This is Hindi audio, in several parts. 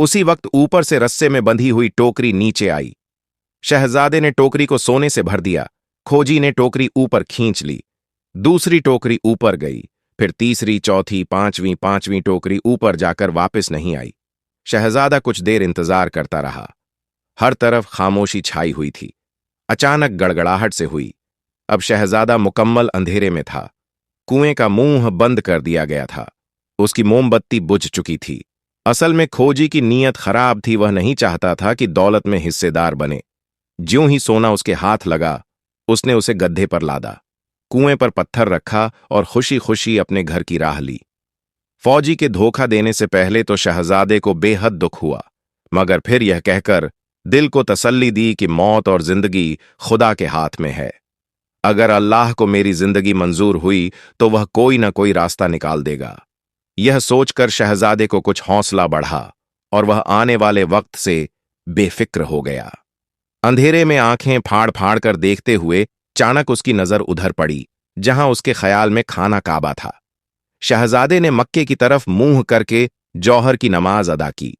उसी वक्त ऊपर से रस्से में बंधी हुई टोकरी नीचे आई। शहजादे ने टोकरी को सोने से भर दिया। खोजी ने टोकरी ऊपर खींच ली। दूसरी टोकरी ऊपर गई, फिर तीसरी, चौथी, पांचवीं टोकरी ऊपर जाकर वापस नहीं आई। शहजादा कुछ देर इंतजार करता रहा। हर तरफ खामोशी छाई हुई थी। अचानक गड़गड़ाहट से हुई। अब शहजादा मुकम्मल अंधेरे में था। कुएं का मुंह बंद कर दिया गया था। उसकी मोमबत्ती बुझ चुकी थी। असल में खोजी की नीयत खराब थी। वह नहीं चाहता था कि दौलत में हिस्सेदार बने। ज्यों ही सोना उसके हाथ लगा, उसने उसे गड्ढे पर लादा, कुएं पर पत्थर रखा और खुशी खुशी अपने घर की राह ली। फौजी के धोखा देने से पहले तो शहजादे को बेहद दुख हुआ, मगर फिर यह कहकर दिल को तसल्ली दी कि मौत और जिंदगी खुदा के हाथ में है। अगर अल्लाह को मेरी जिंदगी मंजूर हुई तो वह कोई ना कोई रास्ता निकाल देगा। यह सोचकर शहजादे को कुछ हौसला बढ़ा और वह आने वाले वक्त से बेफिक्र हो गया। अंधेरे में आंखें फाड़ फाड़ कर देखते हुए अचानक उसकी नजर उधर पड़ी जहां उसके ख्याल में खाना काबा था। शहजादे ने मक्के की तरफ मुंह करके जौहर की नमाज अदा की।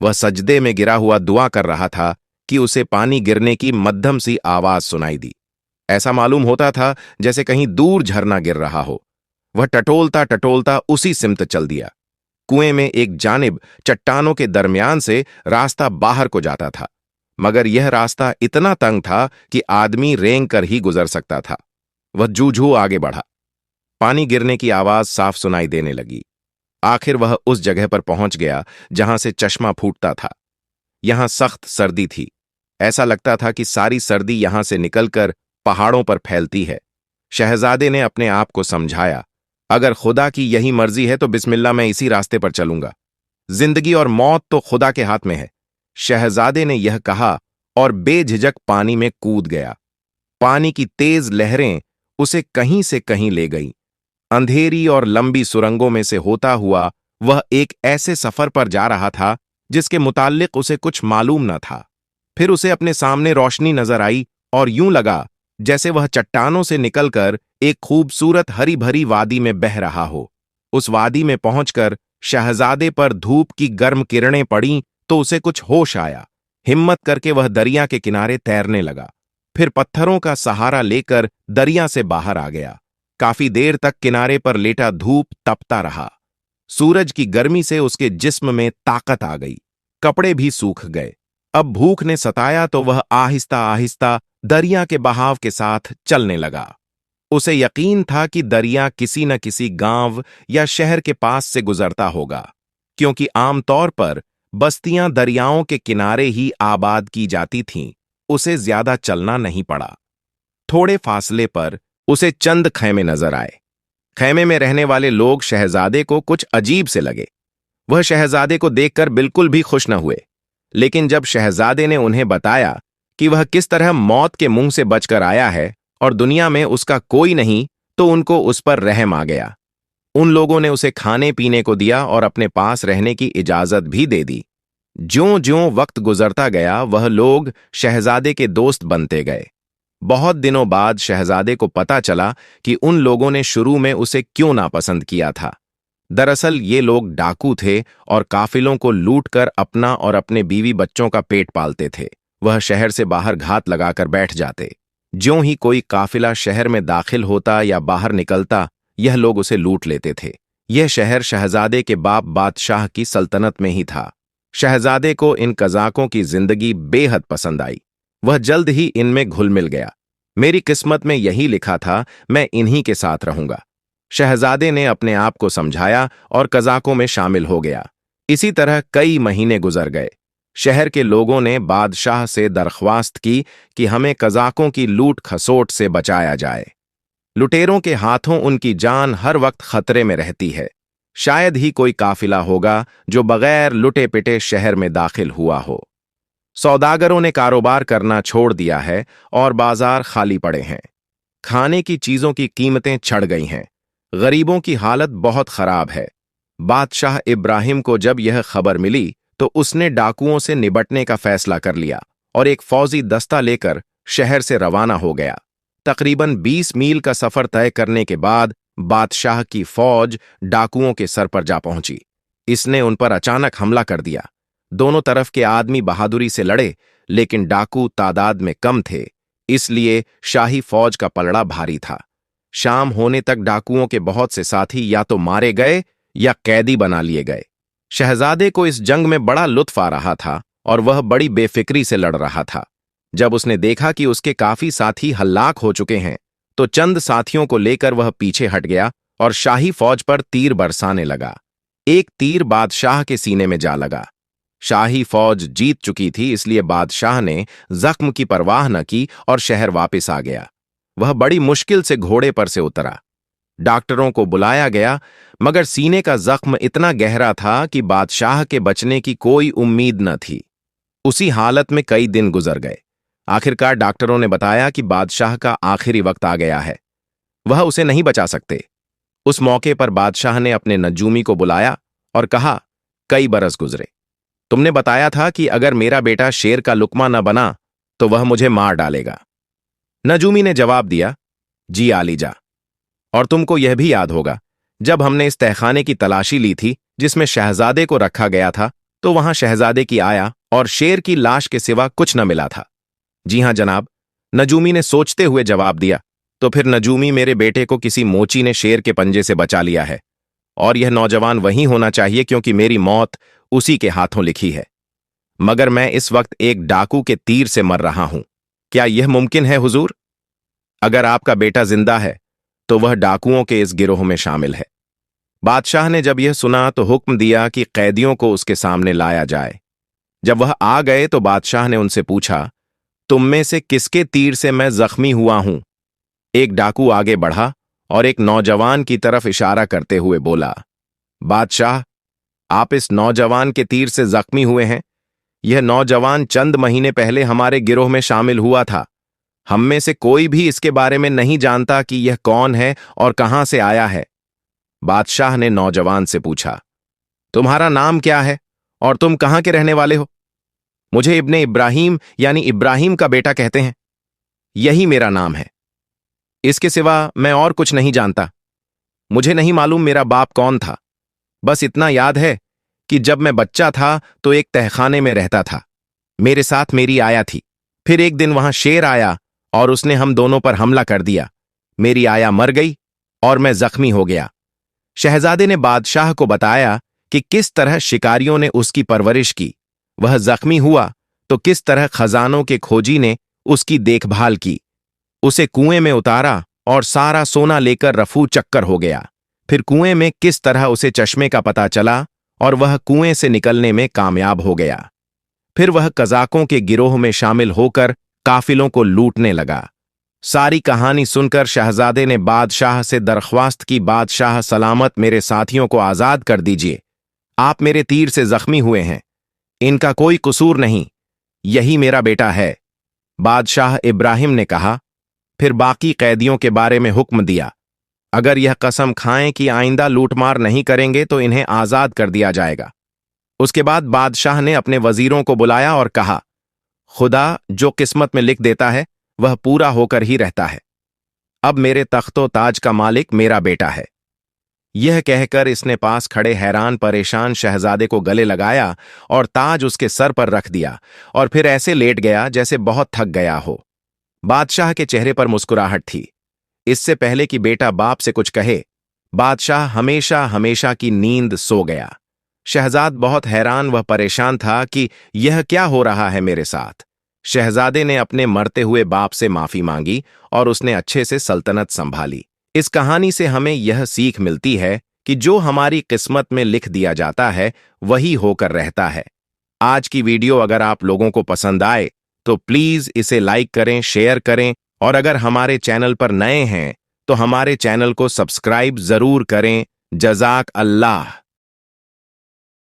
वह सजदे में गिरा हुआ दुआ कर रहा था कि उसे पानी गिरने की मध्यम सी आवाज सुनाई दी। ऐसा मालूम होता था जैसे कहीं दूर झरना गिर रहा हो। वह टटोलता टटोलता उसी सिमत चल दिया। कुएं में एक जानिब चट्टानों के दरमियान से रास्ता बाहर को जाता था, मगर यह रास्ता इतना तंग था कि आदमी रेंग कर ही गुजर सकता था। वह जूझू आगे बढ़ा। पानी गिरने की आवाज साफ सुनाई देने लगी। आखिर वह उस जगह पर पहुंच गया जहां से चश्मा फूटता था। यहां सख्त सर्दी थी। ऐसा लगता था कि सारी सर्दी यहां से निकलकर पहाड़ों पर फैलती है। शहजादे ने अपने आप को समझाया, अगर खुदा की यही मर्जी है तो बिस्मिल्लाह, मैं इसी रास्ते पर चलूंगा। जिंदगी और मौत तो खुदा के हाथ में है। शहजादे ने यह कहा और बेझिझक पानी में कूद गया। पानी की तेज लहरें उसे कहीं से कहीं ले गईं। अंधेरी और लंबी सुरंगों में से होता हुआ वह एक ऐसे सफर पर जा रहा था जिसके मुताल्लिक उसे कुछ मालूम न था। फिर उसे अपने सामने रोशनी नजर आई और यूं लगा जैसे वह चट्टानों से निकलकर एक खूबसूरत हरी भरी वादी में बह रहा हो। उस वादी में पहुंचकर शहजादे पर धूप की गर्म किरणें पड़ीं तो उसे कुछ होश आया। हिम्मत करके वह दरिया के किनारे तैरने लगा। फिर पत्थरों का सहारा लेकर दरिया से बाहर आ गया। काफी देर तक किनारे पर लेटा धूप तपता रहा। सूरज की गर्मी से उसके जिस्म में ताकत आ गई। कपड़े भी सूख गए। अब भूख ने सताया तो वह आहिस्ता आहिस्ता दरिया के बहाव के साथ चलने लगा। उसे यकीन था कि दरिया किसी न किसी गांव या शहर के पास से गुजरता होगा, क्योंकि आमतौर पर बस्तियां दरियाओं के किनारे ही आबाद की जाती थीं। उसे ज्यादा चलना नहीं पड़ा। थोड़े फासले पर उसे चंद खैमे नजर आए। खैमे में रहने वाले लोग शहजादे को कुछ अजीब से लगे। वह शहजादे को देखकर बिल्कुल भी खुश न हुए, लेकिन जब शहजादे ने उन्हें बताया कि वह किस तरह मौत के मुंह से बचकर आया है और दुनिया में उसका कोई नहीं, तो उनको उस पर रहम आ गया। उन लोगों ने उसे खाने पीने को दिया और अपने पास रहने की इजाजत भी दे दी। ज्यों-ज्यों वक्त गुजरता गया वह लोग शहजादे के दोस्त बनते गए। बहुत दिनों बाद शहजादे को पता चला कि उन लोगों ने शुरू में उसे क्यों नापसंद किया था। दरअसल ये लोग डाकू थे और काफिलों को लूटकर अपना और अपने बीवी बच्चों का पेट पालते थे। वह शहर से बाहर घात लगाकर बैठ जाते। ज्यों ही कोई काफिला शहर में दाखिल होता या बाहर निकलता, यह लोग उसे लूट लेते थे। यह शहर शहजादे के बाप बादशाह की सल्तनत में ही था। शहजादे को इन कज़ाकों की जिंदगी बेहद पसंद आई। वह जल्द ही इनमें घुल मिल गया। मेरी किस्मत में यही लिखा था, मैं इन्हीं के साथ रहूंगा। शहजादे ने अपने आप को समझाया और कज़ाकों में शामिल हो गया। इसी तरह कई महीने गुजर गए। शहर के लोगों ने बादशाह से दरख्वास्त की कि हमें कज़ाकों की लूट खसोट से बचाया जाए। लुटेरों के हाथों उनकी जान हर वक्त खतरे में रहती है। शायद ही कोई काफिला होगा जो बगैर लुटे पिटे शहर में दाखिल हुआ हो। सौदागरों ने कारोबार करना छोड़ दिया है और बाजार खाली पड़े हैं। खाने की चीजों की कीमतें चढ़ गई हैं। गरीबों की हालत बहुत खराब है। बादशाह इब्राहिम को जब यह खबर मिली तो उसने डाकुओं से निबटने का फैसला कर लिया और एक फौजी दस्ता लेकर शहर से रवाना हो गया। तकरीबन 20 मील का सफर तय करने के बाद बादशाह की फौज डाकुओं के सर पर जा पहुंची। इसने उन पर अचानक हमला कर दिया। दोनों तरफ के आदमी बहादुरी से लड़े, लेकिन डाकू तादाद में कम थे, इसलिए शाही फौज का पलड़ा भारी था। शाम होने तक डाकुओं के बहुत से साथी या तो मारे गए या कैदी बना लिए गए। शहजादे को इस जंग में बड़ा लुत्फ आ रहा था और वह बड़ी बेफिक्री से लड़ रहा था। जब उसने देखा कि उसके काफी साथी हल्लाक हो चुके हैं, तो चंद साथियों को लेकर वह पीछे हट गया और शाही फौज पर तीर बरसाने लगा। एक तीर बादशाह के सीने में जा लगा। शाही फौज जीत चुकी थी, इसलिए बादशाह ने जख्म की परवाह न की और शहर वापस आ गया। वह बड़ी मुश्किल से घोड़े पर से उतरा। डॉक्टरों को बुलाया गया, मगर सीने का जख्म इतना गहरा था कि बादशाह के बचने की कोई उम्मीद न थी। उसी हालत में कई दिन गुजर गए। आखिरकार डॉक्टरों ने बताया कि बादशाह का आखिरी वक्त आ गया है, वह उसे नहीं बचा सकते। उस मौके पर बादशाह ने अपने नजूमी को बुलाया और कहा, कई बरस गुजरे, तुमने बताया था कि अगर मेरा बेटा शेर का लुकमा न बना तो वह मुझे मार डालेगा। नजूमी ने जवाब दिया, जी आलीजा, और तुमको यह भी याद होगा, जब हमने इस तहखाने की तलाशी ली थी जिसमें शहजादे को रखा गया था, तो वहां शहजादे की आया और शेर की लाश के सिवा कुछ न मिला था। जी हां जनाब, नजूमी ने सोचते हुए जवाब दिया। तो फिर नजूमी, मेरे बेटे को किसी मोची ने शेर के पंजे से बचा लिया है, और यह नौजवान वही होना चाहिए, क्योंकि मेरी मौत उसी के हाथों लिखी है। मगर मैं इस वक्त एक डाकू के तीर से मर रहा हूं। क्या यह मुमकिन है हुजूर? अगर आपका बेटा जिंदा है तो वह डाकुओं के इस गिरोह में शामिल है। बादशाह ने जब यह सुना तो हुक्म दिया कि कैदियों को उसके सामने लाया जाए। जब वह आ गए तो बादशाह ने उनसे पूछा, तुम में से किसके तीर से मैं जख्मी हुआ हूं? एक डाकू आगे बढ़ा और एक नौजवान की तरफ इशारा करते हुए बोला, बादशाह, आप इस नौजवान के तीर से जख्मी हुए हैं। यह नौजवान चंद महीने पहले हमारे गिरोह में शामिल हुआ था। हम में से कोई भी इसके बारे में नहीं जानता कि यह कौन है और कहां से आया है। बादशाह ने नौजवान से पूछा, तुम्हारा नाम क्या है और तुम कहां के रहने वाले हो? मुझे इब्ने इब्राहिम यानी इब्राहिम का बेटा कहते हैं। यही मेरा नाम है। इसके सिवा मैं और कुछ नहीं जानता। मुझे नहीं मालूम मेरा बाप कौन था। बस इतना याद है कि जब मैं बच्चा था तो एक तहखाने में रहता था। मेरे साथ मेरी आया थी। फिर एक दिन वहां शेर आया और उसने हम दोनों पर हमला कर दिया। मेरी आया मर गई और मैं जख्मी हो गया। शहजादे ने बादशाह को बताया कि किस तरह शिकारियों ने उसकी परवरिश की। वह जख्मी हुआ तो किस तरह खजानों के खोजी ने उसकी देखभाल की। उसे कुएं में उतारा और सारा सोना लेकर रफू चक्कर हो गया। फिर कुएं में किस तरह उसे चश्मे का पता चला और वह कुएं से निकलने में कामयाब हो गया। फिर वह कजाकों के गिरोह में शामिल होकर काफिलों को लूटने लगा। सारी कहानी सुनकर शहजादे ने बादशाह से दरख्वास्त की, बादशाह सलामत, मेरे साथियों को आजाद कर दीजिए। आप मेरे तीर से जख्मी हुए हैं, इनका कोई कसूर नहीं, यही मेरा बेटा है। बादशाह इब्राहिम ने कहा। फिर बाकी कैदियों के बारे में हुक्म दिया, अगर यह कसम खाएं कि आइंदा लूटमार नहीं करेंगे तो इन्हें आजाद कर दिया जाएगा। उसके बाद बादशाह ने अपने वजीरों को बुलाया और कहा, खुदा जो किस्मत में लिख देता है वह पूरा होकर ही रहता है। अब मेरे तख्तो ताज का मालिक मेरा बेटा है। यह कहकर इसने पास खड़े हैरान परेशान शहजादे को गले लगाया और ताज उसके सर पर रख दिया और फिर ऐसे लेट गया जैसे बहुत थक गया हो। बादशाह के चेहरे पर मुस्कुराहट थी। इससे पहले कि बेटा बाप से कुछ कहे, बादशाह हमेशा हमेशा की नींद सो गया। शहजाद बहुत हैरान व परेशान था कि यह क्या हो रहा है मेरे साथ। शहजादे ने अपने मरते हुए बाप से माफी मांगी और उसने अच्छे से सल्तनत संभाली। इस कहानी से हमें यह सीख मिलती है कि जो हमारी किस्मत में लिख दिया जाता है वही होकर रहता है। आज की वीडियो अगर आप लोगों को पसंद आए तो प्लीज इसे लाइक करें, शेयर करें, और अगर हमारे चैनल पर नए हैं तो हमारे चैनल को सब्सक्राइब जरूर करें। जज़ाक अल्लाह।